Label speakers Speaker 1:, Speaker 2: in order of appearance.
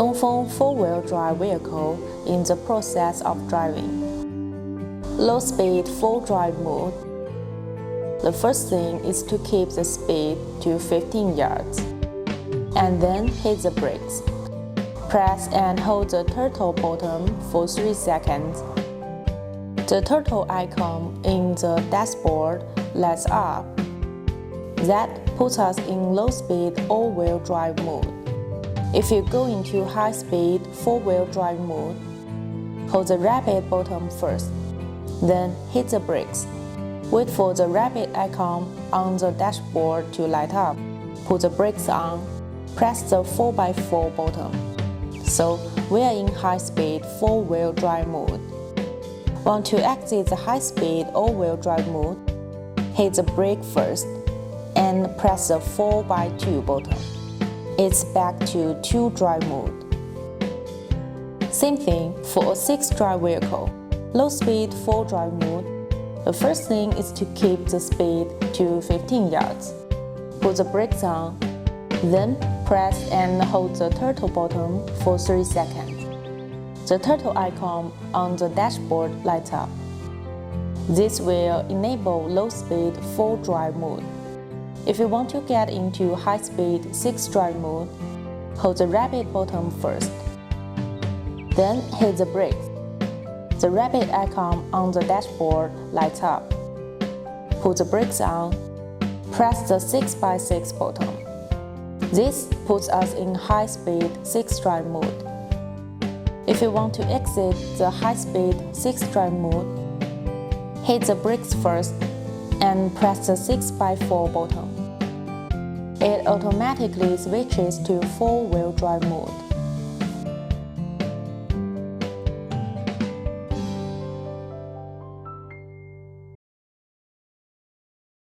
Speaker 1: Dongfeng four-wheel drive vehicle in the process of driving. Low-speed full-drive mode. The first thing is to keep the speed to 15 yards, and then hit the brakes. Press and hold the turtle button for 3 seconds. The turtle icon in the dashboard lights up. That puts us in low-speed all-wheel drive mode. If you go into high-speed four-wheel drive mode, hold the rapid button first, then hit the brakes. Wait for the rapid icon on the dashboard to light up. Put the brakes on. Press the 4x4 button. So we are in high-speed four-wheel drive mode. Want to exit the high-speed all-wheel drive mode? Hit the brake first and press the 4x2 button. It's back to 2-drive mode. Same thing for a 6-drive vehicle. Low-speed 4-drive mode. The first thing is to keep the speed to 15 yards. Put the brakes on, then press and hold the turtle button for 3 seconds. The turtle icon on the dashboard lights up. This will enable low-speed 4-drive mode. If you want to get into high-speed 6-drive mode, hold the rapid button first. Then hit the brakes. The rapid icon on the dashboard lights up. Put the brakes on. Press the 6x6 button. This puts us in high-speed 6-drive mode. If you want to exit the high-speed 6-drive mode, hit the brakes first and press the 6x4 button. It automatically switches to 4-wheel drive mode.